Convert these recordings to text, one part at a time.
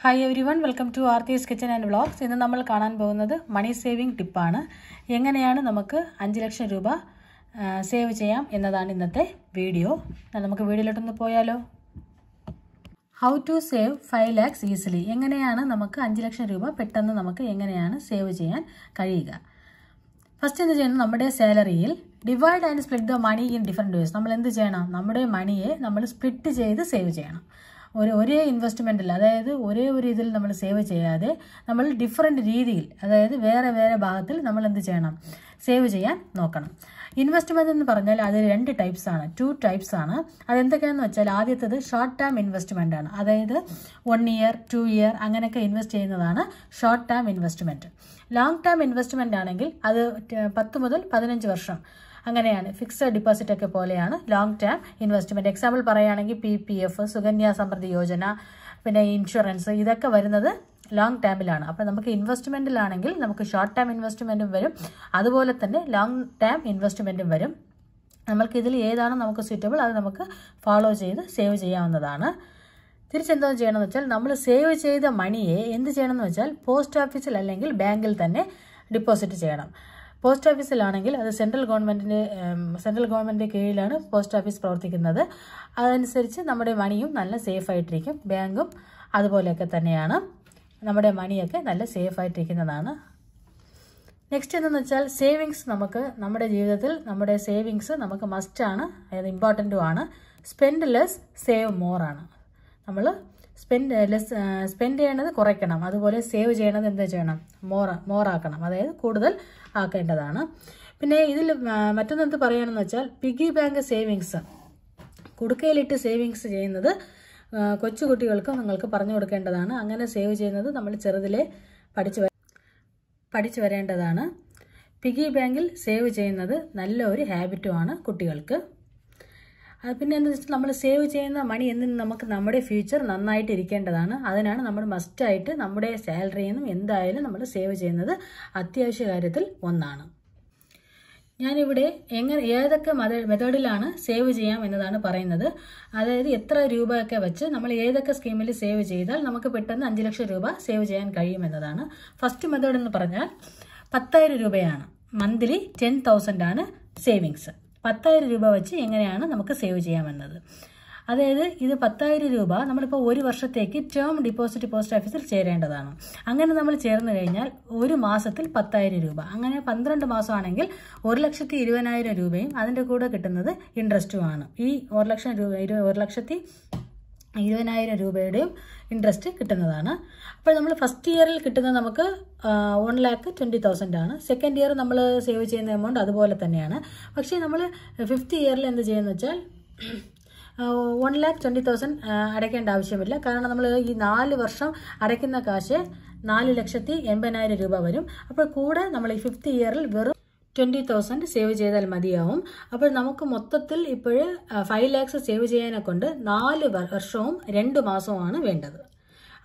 Hi everyone, welcome to Aarthi's Kitchen and Vlogs. ഇന്ന് നമ്മൾ കാണാൻ പോകുന്നത് മണി സേവിംഗ് ടിപ്പാണ്. എങ്ങനെയാണ് നമുക്ക് 5 ലക്ഷം രൂപ സേവ് ചെയ്യാം എന്നതാണ് ഇന്നത്തെ വീഡിയോ. നമുക്ക് വീഡിയോയിലോട്ടൊന്ന് പോയാലോ. How to save 5 lakhs easily. എങ്ങനെയാണ് നമുക്ക് 5 ലക്ഷം രൂപ പെട്ടെന്ന് നമുക്ക് എങ്ങനെയാണ് സേവ് ചെയ്യാൻ കഴിയുക. ഫസ്റ്റ് എന്ത് ചെയ്യണം, നമ്മുടെ സാലറിയിൽ divide and split the money in different ways. നമ്മൾ എന്ത് ചെയ്യണം, നമ്മുടെ മണിയെ നമ്മൾ സ്പ്ലിറ്റ് ചെയ്ത് സേവ് ചെയ്യണം. ഒരേ ഇൻവെസ്റ്റ്മെൻറ്റിൽ, അതായത് ഒരേ ഒരു ഇതിൽ നമ്മൾ സേവ് ചെയ്യാതെ നമ്മൾ ഡിഫറെൻറ്റ് രീതിയിൽ, അതായത് വേറെ വേറെ ഭാഗത്തിൽ നമ്മൾ എന്ത് ചെയ്യണം, സേവ് ചെയ്യാൻ നോക്കണം. ഇൻവെസ്റ്റ്മെൻറ്റ് എന്ന് പറഞ്ഞാൽ അത് 2 ടൈപ്സ് ആണ്. അതെന്തൊക്കെയാണെന്ന് വെച്ചാൽ ആദ്യത്തേത് ഷോർട്ട് ടേം ഇൻവെസ്റ്റ്മെൻ്റ് ആണ്. അതായത് 1 ഇയർ 2 ഇയർ അങ്ങനെയൊക്കെ ഇൻവെസ്റ്റ് ചെയ്യുന്നതാണ് short term investment. Long term investment ആണെങ്കിൽ അത് 10 മുതൽ 15 വർഷം അങ്ങനെയാണ്. ഫിക്സഡ് ഡിപ്പോസിറ്റ് ഒക്കെ പോലെയാണ് ലോങ് ടേം ഇൻവെസ്റ്റ്മെൻറ്റ്. എക്സാമ്പിൾ പറയുകയാണെങ്കിൽ PPF, സുകന്യ സമൃദ്ധി യോജന, പിന്നെ ഇൻഷുറൻസ്, ഇതൊക്കെ വരുന്നത് ലോങ് ടേമിലാണ്. അപ്പോൾ നമുക്ക് ഇൻവെസ്റ്റ്മെൻറ്റിലാണെങ്കിൽ നമുക്ക് ഷോർട്ട് ടേം ഇൻവെസ്റ്റ്മെൻറ്റും വരും, അതുപോലെ തന്നെ ലോങ് ടേം ഇൻവെസ്റ്റ്മെൻറ്റും വരും. നമുക്കിതിൽ ഏതാണ് നമുക്ക് സ്യൂറ്റബിൾ അത് നമുക്ക് ഫോളോ ചെയ്ത് സേവ് ചെയ്യാവുന്നതാണ്. തിരിച്ചെന്തോ ചെയ്യണമെന്ന് വെച്ചാൽ നമ്മൾ സേവ് ചെയ്ത മണിയെ എന്ത് ചെയ്യണമെന്ന് വെച്ചാൽ പോസ്റ്റ് ഓഫീസിൽ അല്ലെങ്കിൽ ബാങ്കിൽ തന്നെ ഡിപ്പോസിറ്റ് ചെയ്യണം. പോസ്റ്റ് ഓഫീസിലാണെങ്കിൽ അത് സെൻട്രൽ ഗവൺമെൻറ്റിൻ്റെ കീഴിലാണ് പോസ്റ്റ് ഓഫീസ് പ്രവർത്തിക്കുന്നത്. അതനുസരിച്ച് നമ്മുടെ മണിയും നല്ല സേഫ് ആയിട്ടിരിക്കും. ബാങ്കും അതുപോലെയൊക്കെ തന്നെയാണ്, നമ്മുടെ മണിയൊക്കെ നല്ല സേഫ് ആയിട്ടിരിക്കുന്നതാണ്. നെക്സ്റ്റ് എന്തെന്ന് വെച്ചാൽ സേവിങ്സ്. നമുക്ക് നമ്മുടെ ജീവിതത്തിൽ നമ്മുടെ സേവിങ്സ് നമുക്ക് മസ്റ്റാണ്, അതായത് ഇമ്പോർട്ടൻറ്റും ആണ്. സ്പെൻഡ് ലെസ് സേവ് മോർ ആണ്. നമ്മൾ സ്പെൻഡ് ചെയ്യണത് കുറയ്ക്കണം, അതുപോലെ സേവ് ചെയ്യണത് എന്താ ചെയ്യണം, മോറാക്കണം, അതായത് കൂടുതൽ ആക്കേണ്ടതാണ്. പിന്നെ ഇതിൽ മറ്റൊന്നെന്ത് പറയുകയാണെന്ന് വെച്ചാൽ പിഗി ബാങ്ക് സേവിങ്സ്, കുടുക്കയിലിട്ട് സേവിങ്സ് ചെയ്യുന്നത് കൊച്ചുകുട്ടികൾക്ക് നിങ്ങൾക്ക് പറഞ്ഞു കൊടുക്കേണ്ടതാണ്. അങ്ങനെ സേവ് ചെയ്യുന്നത് നമ്മൾ ചെറുതിലെ പഠിച്ചു വരേണ്ടതാണ്. പിഗി ബാങ്കിൽ സേവ് ചെയ്യുന്നത് നല്ല ഒരു ഹാബിറ്റുമാണ് കുട്ടികൾക്ക്. പിന്നെ എന്താ വെച്ചാൽ നമ്മൾ സേവ് ചെയ്യുന്ന മണി എന്തിനും നമുക്ക് നമ്മുടെ ഫ്യൂച്ചർ നന്നായിട്ട് ഇരിക്കേണ്ടതാണ്. അതിനാണ് നമ്മൾ മസ്റ്റായിട്ട് നമ്മുടെ സാലറിയിൽ നിന്നും എന്തായാലും നമ്മൾ സേവ് ചെയ്യുന്നത് അത്യാവശ്യ കാര്യത്തിൽ ഒന്നാണ്. ഞാനിവിടെ ഏതൊക്കെ മെത്തേഡിലാണ് സേവ് ചെയ്യാം എന്നതാണ് പറയുന്നത്. അതായത് എത്ര രൂപയൊക്കെ വെച്ച് നമ്മൾ ഏതൊക്കെ സ്കീമിൽ സേവ് ചെയ്താൽ നമുക്ക് പെട്ടെന്ന് 5 ലക്ഷം രൂപ സേവ് ചെയ്യാൻ കഴിയുമെന്നതാണ്. ഫസ്റ്റ് മെത്തേഡ് എന്ന് പറഞ്ഞാൽ 10,000 രൂപയാണ്. മന്ത്ലി 10,000 ആണ് സേവിങ്സ്. 10,000 രൂപ വെച്ച് എങ്ങനെയാണ് നമുക്ക് സേവ് ചെയ്യാമെന്നത്. അതായത് ഇത് 10,000 രൂപ നമ്മളിപ്പോൾ ഒരു വർഷത്തേക്ക് ടേം ഡിപ്പോസിറ്റ് പോസ്റ്റ് ഓഫീസിൽ ചേരേണ്ടതാണ്. അങ്ങനെ നമ്മൾ ചേർന്ന് കഴിഞ്ഞാൽ ഒരു മാസത്തിൽ 10,000 രൂപ, അങ്ങനെ 12 മാസമാണെങ്കിൽ 1,20,000 രൂപയും അതിൻ്റെ കൂടെ കിട്ടുന്നത് ഇൻട്രസ്റ്റുമാണ്. ഈ 1,20,000 രൂപയുടെയും ഇൻട്രസ്റ്റ് കിട്ടുന്നതാണ്. അപ്പോൾ നമ്മൾ ഫസ്റ്റ് ഇയറിൽ കിട്ടുന്നത് നമുക്ക് 1,20,000 ആണ്. സെക്കൻഡ് ഇയർ നമ്മൾ സേവ് ചെയ്യുന്ന എമൗണ്ട് അതുപോലെ തന്നെയാണ്. പക്ഷേ നമ്മൾ 5th ഇയറിൽ എന്ത് ചെയ്യുന്നത് വെച്ചാൽ 1,20,000 അടയ്ക്കേണ്ട ആവശ്യമില്ല. കാരണം നമ്മൾ ഈ 4 വർഷം അടയ്ക്കുന്ന കാശ് 4,80,000 രൂപ വരും. അപ്പോൾ കൂടെ നമ്മൾ ഈ 5th ഇയറിൽ വെറും 20,000 സേവ് ചെയ്താൽ മതിയാവും. അപ്പോൾ നമുക്ക് മൊത്തത്തിൽ ഇപ്പോൾ 5 lakhs സേവ് ചെയ്യാനെ കൊണ്ട് 4 വർഷവും 2 മാസവുമാണ് വേണ്ടത്.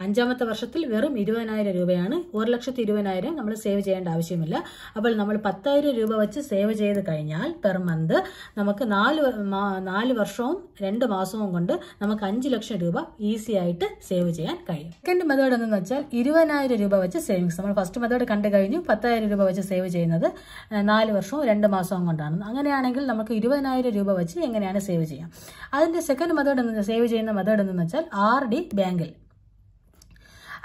5ാമത്തെ വർഷത്തിൽ വെറും 20,000 രൂപയാണ്. 1,20,000 നമ്മൾ സേവ് ചെയ്യേണ്ട ആവശ്യമില്ല. അപ്പോൾ നമ്മൾ 10,000 രൂപ വെച്ച് സേവ് ചെയ്ത് കഴിഞ്ഞാൽ പെർ മന്ത് നമുക്ക് 4 വർഷവും 2 മാസവും കൊണ്ട് നമുക്ക് 5 ലക്ഷം രൂപ ഈസി ആയിട്ട് സേവ് ചെയ്യാൻ കഴിയും. സെക്കൻഡ് മെത്തേഡ് എന്ന് വെച്ചാൽ 20,000 രൂപ വെച്ച് സേവിങ്സ്. നമ്മൾ ഫസ്റ്റ് മെത്തേഡ് കണ്ടു കഴിഞ്ഞു. 10,000 രൂപ വെച്ച് സേവ് ചെയ്യുന്നത് 4 വർഷവും 2 മാസവും കൊണ്ടാണ്. അങ്ങനെയാണെങ്കിൽ നമുക്ക് 20,000 രൂപ വെച്ച് എങ്ങനെയാണ് സേവ് ചെയ്യാം. അതിൻ്റെ സെക്കൻഡ് മെത്തേഡ് സേവ് ചെയ്യുന്ന മെത്തേഡ് എന്ന് വെച്ചാൽ RD ബാങ്കിൽ.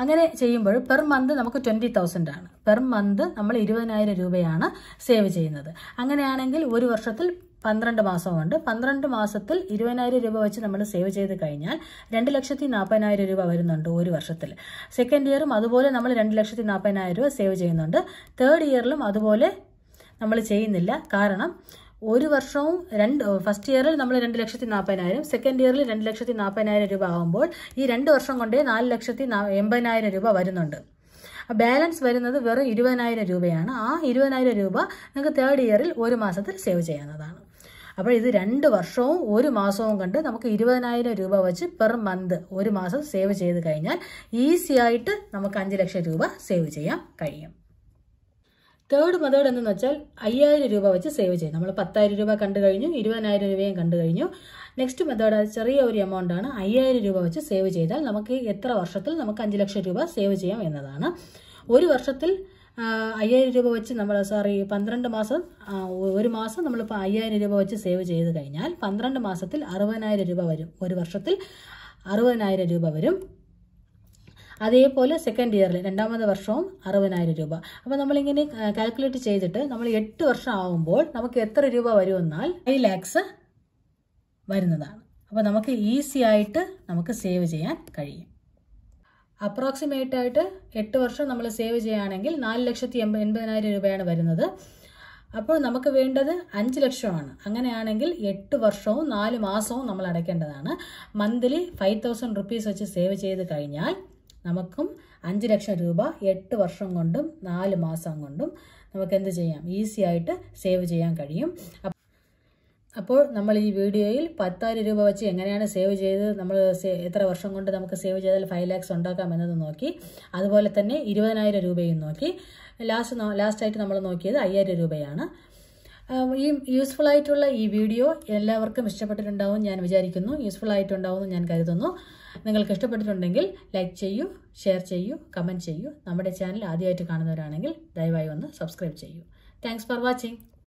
അങ്ങനെ ചെയ്യുമ്പോൾ പെർ മന്ത് നമുക്ക് 20,000 ആണ്. പെർ മന്ത് നമ്മൾ 20,000 രൂപയാണ് സേവ് ചെയ്യുന്നത്. അങ്ങനെയാണെങ്കിൽ ഒരു വർഷത്തിൽ 12 മാസമുണ്ട്. 12 മാസത്തിൽ 20,000 രൂപ വെച്ച് നമ്മൾ സേവ് ചെയ്ത് കഴിഞ്ഞാൽ 2,40,000 രൂപ വരുന്നുണ്ട് ഒരു വർഷത്തിൽ. സെക്കൻഡ് ഇയറും അതുപോലെ നമ്മൾ 2,40,000 രൂപ സേവ് ചെയ്യുന്നുണ്ട്. തേർഡ് ഇയറിലും അതുപോലെ നമ്മൾ ചെയ്യുന്നില്ല. കാരണം ഒരു വർഷവും ഫസ്റ്റ് ഇയറിൽ നമ്മൾ 2,40,000, സെക്കൻഡ് ഇയറിൽ 2,40,000 രൂപ ആകുമ്പോൾ ഈ 2 വർഷം കൊണ്ടേ 4,80,000 രൂപ വരുന്നുണ്ട്. ബാലൻസ് വരുന്നത് വെറും 20,000 രൂപയാണ്. ആ 20,000 രൂപ നിങ്ങൾക്ക് തേർഡ് ഇയറിൽ ഒരു മാസത്തിൽ സേവ് ചെയ്യാവുന്നതാണ്. അപ്പോൾ ഇത് 2 വർഷവും 1 മാസവും കൊണ്ട് നമുക്ക് 20,000 രൂപ വെച്ച് പെർ മന്ത് ഒരു മാസം സേവ് ചെയ്ത് കഴിഞ്ഞാൽ ഈസി ആയിട്ട് നമുക്ക് 5 ലക്ഷം രൂപ സേവ് ചെയ്യാൻ കഴിയും. തേർഡ് മെത്തേഡ് എന്തെന്ന് വെച്ചാൽ 5,000 രൂപ വെച്ച് സേവ് ചെയ്യും. നമ്മൾ 10,000 രൂപ കണ്ടു കഴിഞ്ഞു, 20,000 രൂപയും കണ്ടു കഴിഞ്ഞു. നെക്സ്റ്റ് മെത്തേഡ് ചെറിയ ഒരു എമൗണ്ട് ആണ്. 5000 രൂപ വെച്ച് സേവ് ചെയ്താൽ നമുക്ക് എത്ര വർഷത്തിൽ നമുക്ക് 5 ലക്ഷം രൂപ സേവ് ചെയ്യാം എന്നതാണ്. ഒരു വർഷത്തിൽ 5000 രൂപ വെച്ച് നമ്മൾ 12 മാസം, ഒരു മാസം നമ്മളിപ്പോൾ 5000 രൂപ വെച്ച് സേവ് ചെയ്ത് കഴിഞ്ഞാൽ 12 മാസത്തിൽ 60000 രൂപ വരും. ഒരു വർഷത്തിൽ 60000 രൂപ വരും. അതേപോലെ സെക്കൻഡ് ഇയറിൽ രണ്ടാമത്തെ വർഷവും 60000 രൂപ. അപ്പോൾ നമ്മളിങ്ങനെ കാൽക്കുലേറ്റ് ചെയ്തിട്ട് നമ്മൾ 8 വർഷം ആകുമ്പോൾ നമുക്ക് എത്ര രൂപ വരുമെന്നാൽ 5 lakhs വരുന്നതാണ്. അപ്പോൾ നമുക്ക് ഈസി ആയിട്ട് നമുക്ക് സേവ് ചെയ്യാൻ കഴിയും. അപ്രോക്സിമേറ്റ് ആയിട്ട് 8 വർഷം നമ്മൾ സേവ് ചെയ്യുകയാണെങ്കിൽ 4,80,000 രൂപയാണ് വരുന്നത്. അപ്പോൾ നമുക്ക് വേണ്ടത് 5 ലക്ഷമാണ്. അങ്ങനെയാണെങ്കിൽ 8 വർഷവും 4 മാസവും നമ്മൾ അടയ്ക്കേണ്ടതാണ്. മന്ത്ലി 5000 റുപ്പീസ് വെച്ച് സേവ് ചെയ്ത് കഴിഞ്ഞാൽ നമുക്കും 5 ലക്ഷം രൂപ 8 വർഷം കൊണ്ടും 4 മാസം കൊണ്ടും നമുക്ക് എന്ത് ചെയ്യാം, ഈസി ആയിട്ട് സേവ് ചെയ്യാൻ കഴിയും. അപ്പോൾ നമ്മൾ ഈ വീഡിയോയിൽ 10,000 രൂപ വെച്ച് എങ്ങനെയാണ് സേവ് ചെയ്ത് നമ്മൾ എത്ര വർഷം കൊണ്ട് നമുക്ക് സേവ് ചെയ്താൽ 5 lakhs ഉണ്ടാക്കാം എന്നത് നോക്കി. അതുപോലെ തന്നെ 20,000 രൂപയും നോക്കി. ലാസ്റ്റായിട്ട് നമ്മൾ നോക്കിയത് 5,000 രൂപയാണ്. ഈ യൂസ്ഫുൾ ആയിട്ടുള്ള ഈ വീഡിയോ എല്ലാവർക്കും ഇഷ്ടപ്പെട്ടിട്ടുണ്ടാവും ഞാൻ വിചാരിക്കുന്നു. യൂസ്ഫുൾ ആയിട്ടുണ്ടാവുമെന്ന് ഞാൻ കരുതുന്നു. നിങ്ങൾക്ക് ഇഷ്ടപ്പെട്ടിട്ടുണ്ടെങ്കിൽ ലൈക്ക് ചെയ്യൂ, ഷെയർ ചെയ്യൂ, കമൻറ്റ് ചെയ്യൂ. നമ്മുടെ ചാനൽ ആദ്യമായിട്ട് കാണുന്നവരാണെങ്കിൽ ദയവായി ഒന്ന് സബ്സ്ക്രൈബ് ചെയ്യൂ. Thanks for watching.